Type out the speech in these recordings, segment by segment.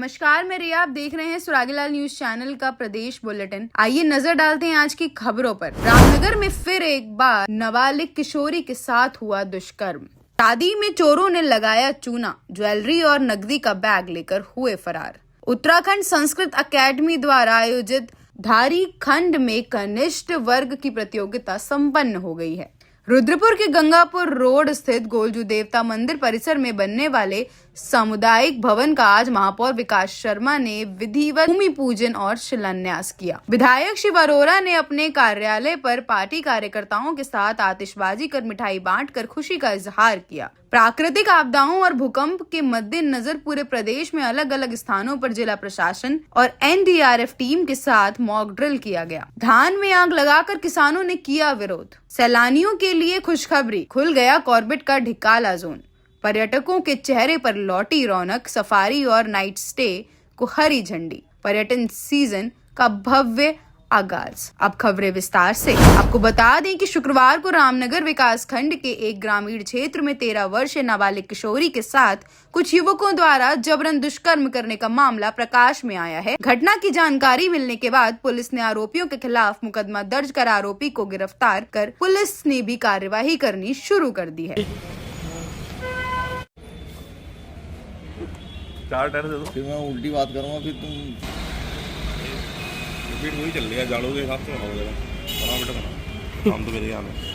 नमस्कार, मैं रिया। आप देख रहे हैं सुरागीलाल न्यूज चैनल का प्रदेश बुलेटिन। आइए नजर डालते हैं आज की खबरों पर। रामनगर में फिर एक बार नाबालिग किशोरी के साथ हुआ दुष्कर्म। शादी में चोरों ने लगाया चूना, ज्वेलरी और नकदी का बैग लेकर हुए फरार। उत्तराखंड संस्कृत अकेडमी द्वारा आयोजित धारी खंड में कनिष्ठ वर्ग की प्रतियोगिता संपन्न हो गई है। रुद्रपुर के गंगापुर रोड स्थित गोलजू देवता मंदिर परिसर में बनने वाले सामुदायिक भवन का आज महापौर विकास शर्मा ने विधिवत भूमि पूजन और शिलान्यास किया। विधायक शिव अरोरा ने अपने कार्यालय पर पार्टी कार्यकर्ताओं के साथ आतिशबाजी कर मिठाई बांटकर खुशी का इजहार किया। प्राकृतिक आपदाओं और भूकंप के मद्देनजर पूरे प्रदेश में अलग अलग स्थानों पर जिला प्रशासन और एनडीआरएफ टीम के साथ मॉक ड्रिल किया गया। धान में आग लगाकर किसानों ने किया विरोध। सैलानियों के लिए खुशखबरी, खुल गया कॉर्बेट का ढिकाला जोन। पर्यटकों के चेहरे पर लौटी रौनक, सफारी और नाइट स्टे को हरी झंडी। पर्यटन सीजन का भव्य आगाज। अब खबरें विस्तार से। आपको बता दें कि शुक्रवार को रामनगर विकास खंड के एक ग्रामीण क्षेत्र में 13 वर्षीय नाबालिग किशोरी के साथ कुछ युवकों द्वारा जबरन दुष्कर्म करने का मामला प्रकाश में आया है। घटना की जानकारी मिलने के बाद पुलिस ने आरोपियों के खिलाफ मुकदमा दर्ज कर आरोपी को गिरफ्तार कर पुलिस ने भी कार्यवाही करनी शुरू कर दी है। चार टायर दे दो, फिर मैं उल्टी बात करूँगा, फिर तुम स्पीड वही चल रही है, जाड़ों के हिसाब से बनाओ जरा। बना बेटा बना, काम तो मेरे यहाँ है।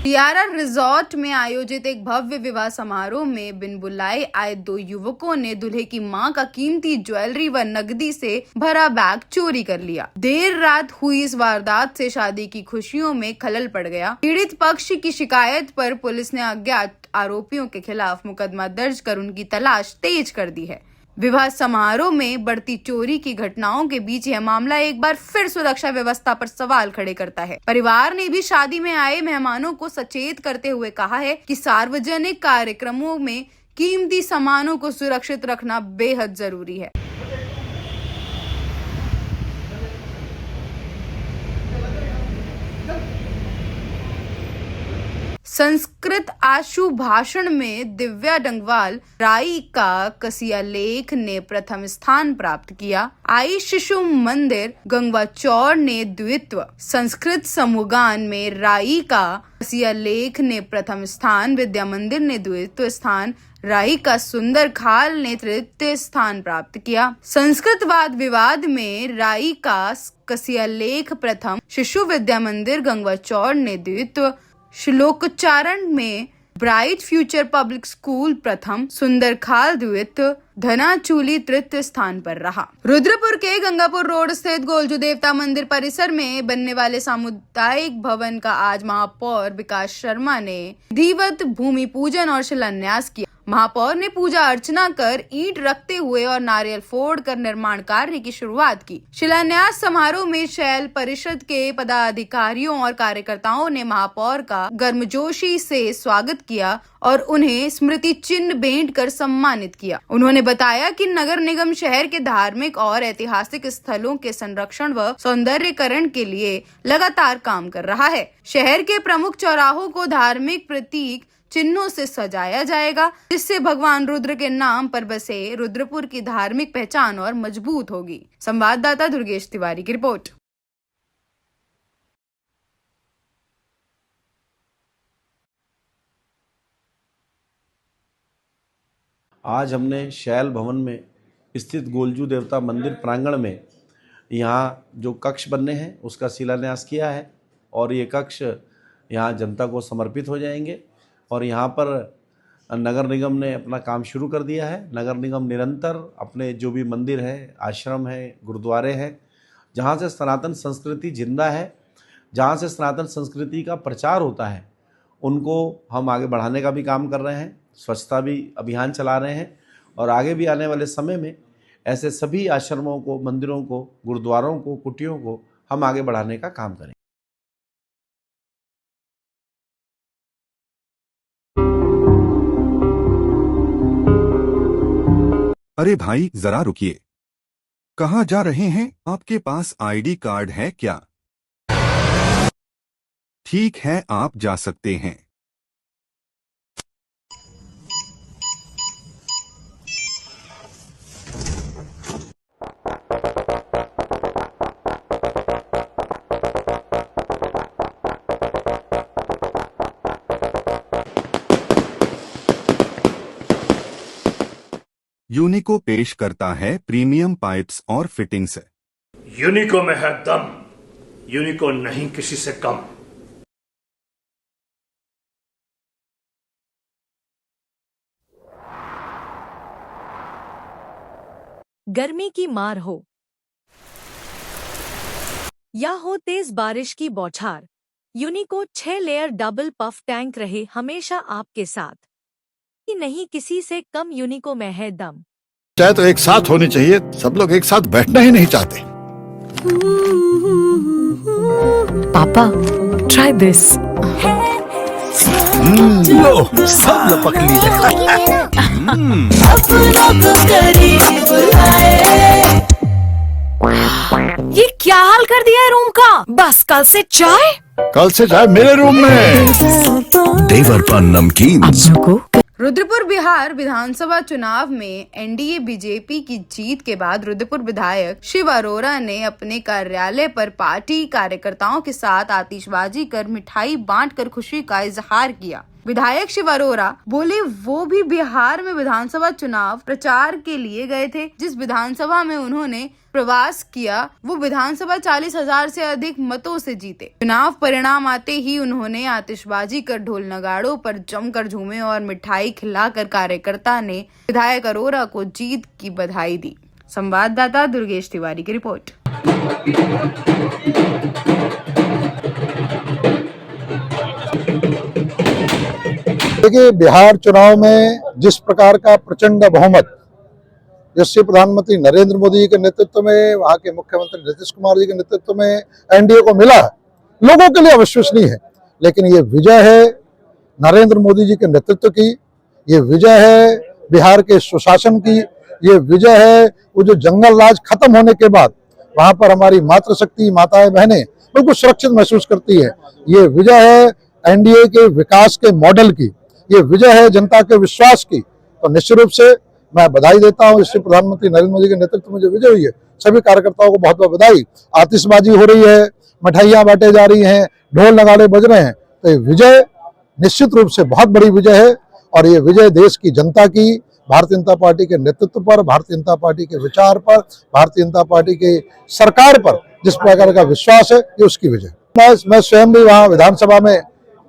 टीआरआर रिजॉर्ट में आयोजित एक भव्य विवाह समारोह में बिन बुलाए आए 2 युवकों ने दूल्हे की मां का कीमती ज्वेलरी व नकदी से भरा बैग चोरी कर लिया। देर रात हुई इस वारदात से शादी की खुशियों में खलल पड़ गया। पीड़ित पक्ष की शिकायत पर पुलिस ने अज्ञात आरोपियों के खिलाफ मुकदमा दर्ज कर उनकी तलाश तेज कर दी है। विवाह समारोह में बढ़ती चोरी की घटनाओं के बीच यह मामला एक बार फिर सुरक्षा व्यवस्था पर सवाल खड़े करता है। परिवार ने भी शादी में आए मेहमानों को सचेत करते हुए कहा है कि सार्वजनिक कार्यक्रमों में कीमती सामानों को सुरक्षित रखना बेहद जरूरी है। संस्कृत आशु भाषण में दिव्या डंगवाल राई का कसिया लेख ने प्रथम स्थान प्राप्त किया। आई शिशु मंदिर गंगवाचौर ने द्वितीय। संस्कृत समूहगान में राई का कसिया लेख ने प्रथम स्थान, विद्या मंदिर ने द्वितीय स्थान, राई का सुंदर खाल ने तृतीय स्थान प्राप्त किया। संस्कृत वाद विवाद में राई का कसिया लेख प्रथम, शिशु विद्या मंदिर गंगवाचौर ने द्वितीय, श्लोकोच्चारण में ब्राइट फ्यूचर पब्लिक स्कूल प्रथम, सुंदर खाल द्वितीय, धनाचूली तृतीय स्थान पर रहा। रुद्रपुर के गंगापुर रोड स्थित गोलजू देवता मंदिर परिसर में बनने वाले सामुदायिक भवन का आज महापौर विकास शर्मा ने विधिवत भूमि पूजन और शिलान्यास किया। महापौर ने पूजा अर्चना कर ईंट रखते हुए और नारियल फोड़कर निर्माण कार्य की शुरुआत की। शिलान्यास समारोह में शैल परिषद के पदाधिकारियों और कार्यकर्ताओं ने महापौर का गर्मजोशी से स्वागत किया और उन्हें स्मृति चिन्ह भेंट कर सम्मानित किया। उन्होंने बताया कि नगर निगम शहर के धार्मिक और ऐतिहासिक स्थलों के संरक्षण व सौंदर्यीकरण के लिए लगातार काम कर रहा है। शहर के प्रमुख चौराहों को धार्मिक प्रतीक चिन्हों से सजाया जाएगा, जिससे भगवान रुद्र के नाम पर बसे रुद्रपुर की धार्मिक पहचान और मजबूत होगी। संवाददाता दुर्गेश तिवारी की रिपोर्ट। आज हमने शैल भवन में स्थित गोलजू देवता मंदिर प्रांगण में यहाँ जो कक्ष बनने हैं उसका शिलान्यास किया है और ये कक्ष यहाँ जनता को समर्पित हो जाएंगे। और यहाँ पर नगर निगम ने अपना काम शुरू कर दिया है। नगर निगम निरंतर अपने जो भी मंदिर है, आश्रम है, गुरुद्वारे हैं, जहाँ से सनातन संस्कृति जिंदा है, जहाँ से सनातन संस्कृति का प्रचार होता है, उनको हम आगे बढ़ाने का भी काम कर रहे हैं। स्वच्छता भी अभियान चला रहे हैं और आगे भी आने वाले समय में ऐसे सभी आश्रमों को, मंदिरों को, गुरुद्वारों को, कुटियों को हम आगे बढ़ाने का काम करें। अरे भाई जरा रुकिए, कहाँ जा रहे हैं? आपके पास आईडी कार्ड है क्या? ठीक है, आप जा सकते हैं। यूनिको पेश करता है प्रीमियम पाइप्स और फिटिंग्स। यूनिको में है दम, यूनिको नहीं किसी से कम। गर्मी की मार हो या हो तेज बारिश की बौछार, यूनिको 6 लेयर डबल पफ टैंक रहे हमेशा आपके साथ। नहीं किसी से कम, यूनिको में है दम। चाहे तो एक साथ होनी चाहिए, सब लोग एक साथ बैठना ही नहीं चाहते। पापा, ट्राई दिस। लो, सब लपक लिए। ये क्या हाल कर दिया है रूम का? बस कल से चाय। कल से चाय मेरे रूम में। देवर पान नमकीन। रुद्रपुर बिहार विधानसभा चुनाव में एनडीए बीजेपी की जीत के बाद रुद्रपुर विधायक शिव अरोरा ने अपने कार्यालय पर पार्टी कार्यकर्ताओं के साथ आतिशबाजी कर मिठाई बांटकर खुशी का इजहार किया। विधायक शिव अरोरा बोले वो भी बिहार में विधानसभा चुनाव प्रचार के लिए गए थे। जिस विधानसभा में उन्होंने प्रवास किया वो विधानसभा 40,000 से अधिक मतों से जीते। चुनाव परिणाम आते ही उन्होंने आतिशबाजी कर ढोल नगाड़ों पर जमकर झूमे और मिठाई खिलाकर कार्यकर्ता ने विधायक अरोरा को जीत की बधाई दी। संवाददाता दुर्गेश तिवारी की रिपोर्ट। देखिए, बिहार चुनाव में जिस प्रकार का प्रचंड बहुमत यशस्वी प्रधानमंत्री नरेंद्र मोदी जी के नेतृत्व में, वहां के मुख्यमंत्री नीतीश कुमार जी के नेतृत्व में एनडीए को मिला है, लोगों के लिए अविश्वसनीय है। लेकिन ये विजय है नरेंद्र मोदी जी के नेतृत्व की, ये विजय है बिहार के सुशासन की, ये विजय है वो जो जंगल राज खत्म होने के बाद वहां पर हमारी मातृशक्ति माताएं बहनें बिल्कुल सुरक्षित महसूस करती है। ये विजय है एनडीए के विकास के मॉडल की, ये विजय है जनता के विश्वास की। तो निश्चित रूप से मैं बधाई देता हूँ इससे प्रधानमंत्री नरेंद्र मोदी के नेतृत्व में जो विजय हुई है, सभी कार्यकर्ताओं को बहुत बहुत बधाई। आतिशबाजी हो रही है, मिठाइयां बांटे जा रही हैं, ढोल नगाड़े बज रहे हैं, तो ये विजय निश्चित रूप से बहुत बड़ी विजय है। और ये विजय देश की जनता की, भारतीय जनता पार्टी के नेतृत्व पर, भारतीय जनता पार्टी के विचार पर, भारतीय जनता पार्टी के सरकार पर जिस प्रकार का विश्वास है, ये उसकी विजय। मैं स्वयं भी वहाँ विधानसभा में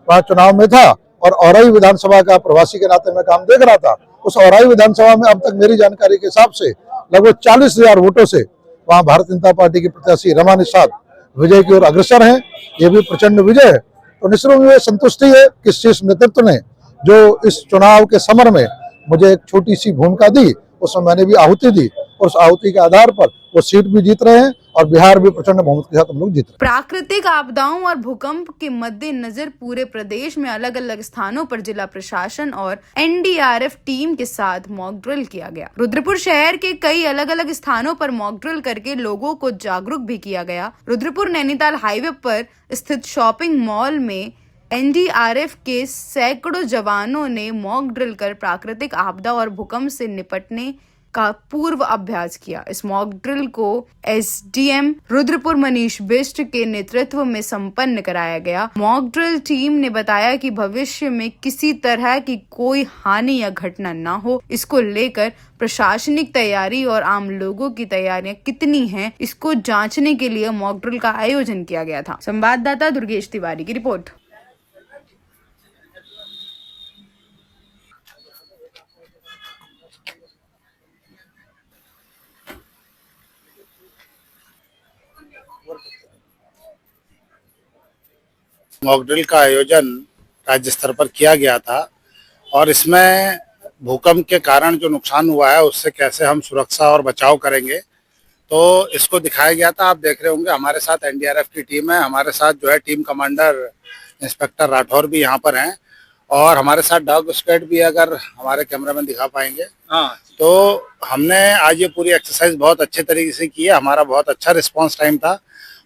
वहाँ चुनाव में था और औराई विधानसभा का प्रवासी के नाते मैं काम देख रहा था। उस औराई विधानसभा में अब तक मेरी जानकारी के हिसाब से लगभग 40,000 वोटों से वहाँ भारतीय जनता पार्टी की प्रत्याशी रमा निषाद विजय की ओर अग्रसर हैं। ये भी प्रचंड विजय है। तो निश्चित रूप में संतुष्टि है कि शीर्ष नेतृत्व ने जो इस चुनाव के समर में मुझे एक छोटी सी भूमिका दी, उसमें मैंने भी आहुति दी, और उस आहुति के आधार पर वो सीट भी जीत रहे हैं और बिहार भी प्रचंड बहुमत के साथ हम लोग जीत रहे हैं। प्राकृतिक आपदाओं और भूकंप के मद्देनजर पूरे प्रदेश में अलग अलग स्थानों पर जिला प्रशासन और एनडीआरएफ टीम के साथ मॉक ड्रिल किया गया। रुद्रपुर शहर के कई अलग अलग स्थानों पर मॉक ड्रिल करके लोगों को जागरूक भी किया गया। रुद्रपुर नैनीताल हाईवे पर स्थित शॉपिंग मॉल में एनडीआरएफ के सैकड़ों जवानों ने मॉक ड्रिल कर प्राकृतिक आपदा और भूकंप से निपटने का पूर्व अभ्यास किया। इस मॉक ड्रिल को एसडीएम रुद्रपुर मनीष बिष्ट के नेतृत्व में संपन्न कराया गया। मॉक ड्रिल टीम ने बताया कि भविष्य में किसी तरह की कोई हानि या घटना न हो, इसको लेकर प्रशासनिक तैयारी और आम लोगों की तैयारियां कितनी हैं, इसको जांचने के लिए मॉक ड्रिल का आयोजन किया गया था। संवाददाता दुर्गेश तिवारी की रिपोर्ट। मॉक ड्रिल का आयोजन राज्य स्तर पर किया गया था और इसमें भूकंप के कारण जो नुकसान हुआ है उससे कैसे हम सुरक्षा और बचाव करेंगे, तो इसको दिखाया गया था। आप देख रहे होंगे हमारे साथ एनडीआरएफ की टीम है, हमारे साथ जो है टीम कमांडर इंस्पेक्टर राठौर भी यहाँ पर हैं और हमारे साथ डॉग स्क्वाड भी, अगर हमारे कैमरामैन दिखा पाएंगे। तो हमने आज ये पूरी एक्सरसाइज बहुत अच्छे तरीके से की है। हमारा बहुत अच्छा रिस्पांस टाइम था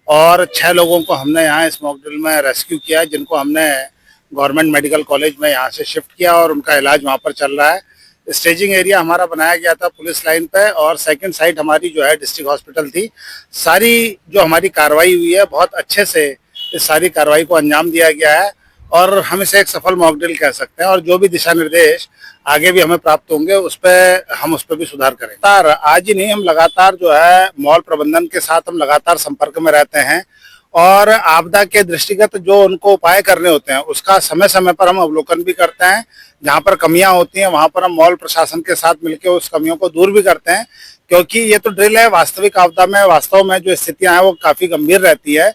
और 6 लोगों को हमने यहाँ इस मॉक ड्रिल में रेस्क्यू किया, जिनको हमने गवर्नमेंट मेडिकल कॉलेज में यहाँ से शिफ्ट किया और उनका इलाज वहाँ पर चल रहा है। स्टेजिंग एरिया हमारा बनाया गया था पुलिस लाइन पे, और सेकंड साइट हमारी जो है डिस्ट्रिक्ट हॉस्पिटल थी। सारी जो हमारी कार्रवाई हुई है बहुत अच्छे से इस सारी कार्रवाई को अंजाम दिया गया है, और हम इसे एक सफल मॉकड्रिल कह सकते हैं। और जो भी दिशा निर्देश आगे भी हमें प्राप्त होंगे हम उस पर भी सुधार करें। आज ही नहीं, हम लगातार जो है मॉल प्रबंधन के साथ हम लगातार संपर्क में रहते हैं, और आपदा के दृष्टिगत जो उनको उपाय करने होते हैं उसका समय समय पर हम अवलोकन भी करते हैं। जहाँ पर कमियां होती हैं वहां पर हम मॉल प्रशासन के साथ मिलकर उस कमियों को दूर भी करते हैं, क्योंकि ये तो ड्रिल है। वास्तविक आपदा में वास्तव में जो स्थितियां हैं वो काफी गंभीर रहती है,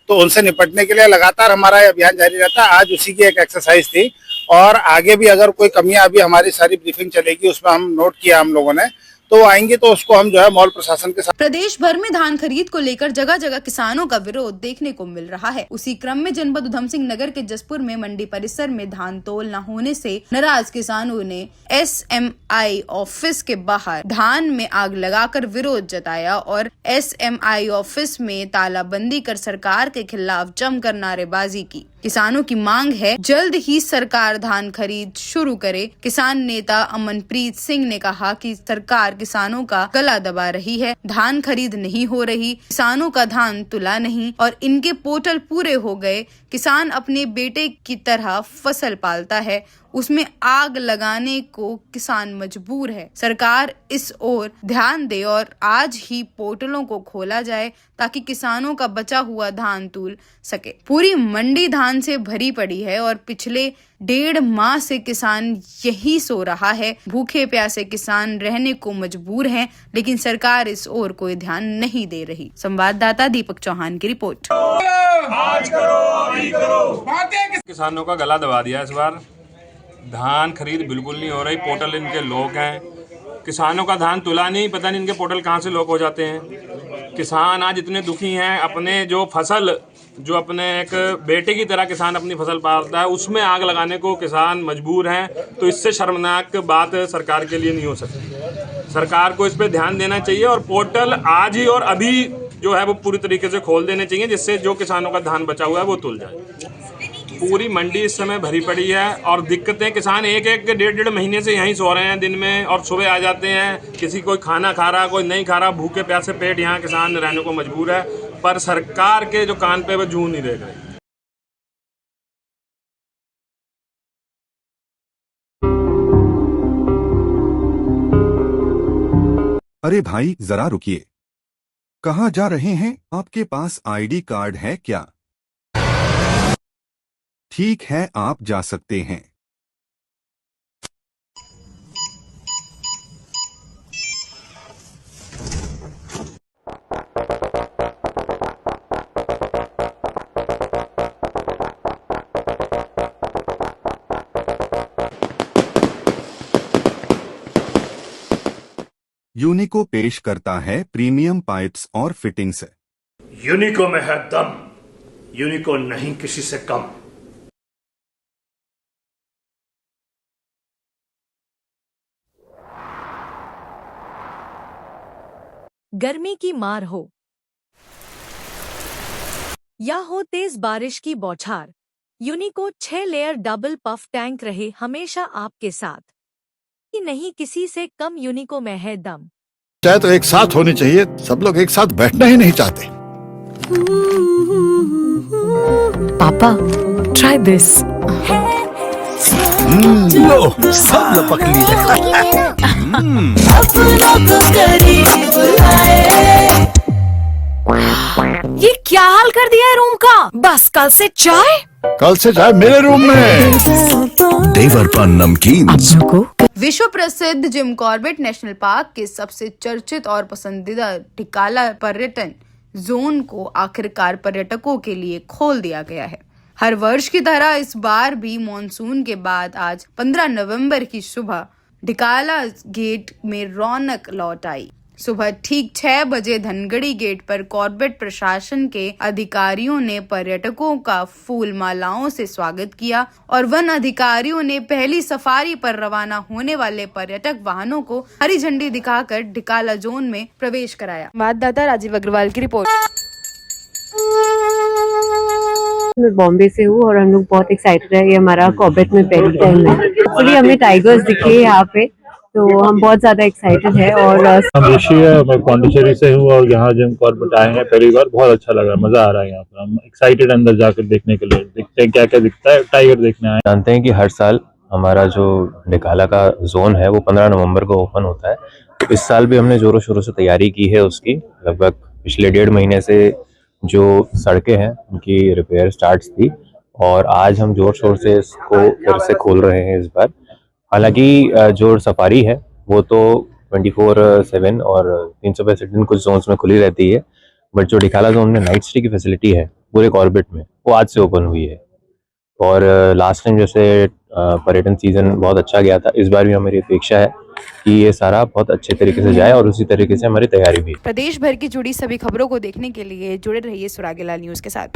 तो उनसे निपटने के लिए लगातार हमारा ये अभियान जारी रहता है। आज उसी की एक एक्सरसाइज थी, और आगे भी अगर कोई कमियां, अभी हमारी सारी ब्रीफिंग चलेगी उसमें हम नोट किया हम लोगों ने, तो आएंगे तो उसको हम जो है मॉल प्रशासन के साथ। प्रदेश भर में धान खरीद को लेकर जगह जगह किसानों का विरोध देखने को मिल रहा है। उसी क्रम में जनपद उधम सिंह नगर के जसपुर में मंडी परिसर में धान तोल न होने से नाराज किसानों ने SMI ऑफिस के बाहर धान में आग लगाकर विरोध जताया और SMI ऑफिस में तालाबंदी कर सरकार के खिलाफ जमकर नारेबाजी की। किसानों की मांग है जल्द ही सरकार धान खरीद शुरू करे। किसान नेता अमनप्रीत सिंह ने कहा कि सरकार किसानों का गला दबा रही है, धान खरीद नहीं हो रही, किसानों का धान तुला नहीं और इनके पोर्टल पूरे हो गए। किसान अपने बेटे की तरह फसल पालता है, उसमें आग लगाने को किसान मजबूर है। सरकार इस ओर ध्यान दे और आज ही पोर्टलों को खोला जाए ताकि किसानों का बचा हुआ धान तुल सके। पूरी मंडी धान से भरी पड़ी है और पिछले 1.5 माह से किसान यही सो रहा है। भूखे प्यासे किसान रहने को मजबूर हैं, लेकिन सरकार इस ओर कोई ध्यान नहीं दे रही। संवाददाता दीपक चौहान की रिपोर्ट। आज करो, अभी करो। किसानों का गला दबा दिया इस बार। धान खरीद बिल्कुल नहीं हो रही, पोर्टल इनके लॉक हैं। किसानों का धान तुला नहीं, पता नहीं इनके पोर्टल कहाँ से लॉक हो जाते हैं। किसान आज इतने दुखी हैं, अपने जो फसल, जो अपने एक बेटे की तरह किसान अपनी फसल पालता है, उसमें आग लगाने को किसान मजबूर हैं। तो इससे शर्मनाक बात सरकार के लिए नहीं हो सकती। सरकार को इस पर ध्यान देना चाहिए और पोर्टल आज ही और अभी जो है वो पूरी तरीके से खोल देने चाहिए, जिससे जो किसानों का धान बचा हुआ है वो तुल जाए। पूरी मंडी इस समय भरी पड़ी है और दिक्कतें, किसान एक 1.5 महीने से यहीं सो रहे हैं दिन में और सुबह आ जाते हैं। किसी कोई खाना खा रहा, कोई नहीं खा रहा, भूखे प्यासे पेट यहाँ किसान रहने को मजबूर है। पर सरकार के जो कान पे वो जूं नहीं देख रही। अरे भाई जरा रुकिए, कहाँ जा रहे हैं? आपके पास ID कार्ड है क्या? ठीक है, आप जा सकते हैं। यूनिको पेश करता है प्रीमियम पाइप्स और फिटिंग्स। यूनिको में है दम, यूनिको नहीं किसी से कम। गर्मी की मार हो या हो तेज बारिश की बौछार, यूनिको 6 लेयर डबल पफ टैंक रहे हमेशा आपके साथ। कि नहीं किसी से कम यूनिको में है दम। चाहे तो एक साथ होनी चाहिए, सब लोग एक साथ बैठना ही नहीं चाहते। पापा, try this. लो, सब लपक लिए। ये क्या हाल कर दिया है रूम का? बस कल से चाय मेरे रूम में। देवर पान नमकीन। विश्व प्रसिद्ध जिम कॉर्बेट नेशनल पार्क के सबसे चर्चित और पसंदीदा ढिकाला पर्यटन जोन को आखिरकार पर्यटकों के लिए खोल दिया गया है। हर वर्ष की तरह इस बार भी मॉनसून के बाद आज 15 नवंबर की सुबह ढिकाला गेट में रौनक लौट आई। सुबह ठीक 6 बजे धनगढ़ी गेट पर कॉर्बेट प्रशासन के अधिकारियों ने पर्यटकों का फूल मालाओं से स्वागत किया और वन अधिकारियों ने पहली सफारी पर रवाना होने वाले पर्यटक वाहनों को हरी झंडी दिखाकर ढिकाला जोन में प्रवेश कराया। संवाददाता राजीव अग्रवाल की रिपोर्ट। मैं बॉम्बे से हूँ और हम लोग बहुत एक्साइटेड है। ये हमारा कॉर्बेट में पहली टाइम है। एक्चुअली हमें टाइगर्स दिखे यहाँ पे, तो हम बहुत ज़्यादा एक्साइटेड है। और हम ऋषि है, मैं पांडिचेरी से हूँ और यहाँ जिम कॉर्बेट आए हैं पहली बार, बहुत अच्छा लगा, मजा आ रहा है यहाँ पर। हम एक्साइटेड अंदर जाकर देखने के लिए, देखते हैं क्या क्या दिखता है। टाइगर देखने आए। जानते हैं कि हर साल हमारा जो निकाला का जोन है वो 15 नवंबर को ओपन होता है। तो इस साल भी हमने जोरों शोरों से तैयारी की है उसकी। लगभग पिछले 1.5 महीने से जो सड़कें हैं उनकी रिपेयर स्टार्ट थी और आज हम जोर शोर से इसको फिर से खोल रहे हैं इस बार। हालांकि जो सफारी है वो तो 24/7 और 365 दिन कुछ जोन्स में खुली रहती है, बट जो डिकाला जोन में नाइट स्टे की फैसिलिटी है पूरे कॉर्बेट में वो आज से ओपन हुई है। और लास्ट टाइम जैसे पर्यटन सीजन बहुत अच्छा गया था, इस बार भी हमारी अपेक्षा है कि ये सारा बहुत अच्छे तरीके से जाए और उसी तरीके से हमारी तैयारी भी। प्रदेश भर की जुड़ी सभी खबरों को देखने के लिए जुड़े रहिए सुरागेलाल न्यूज़ के साथ।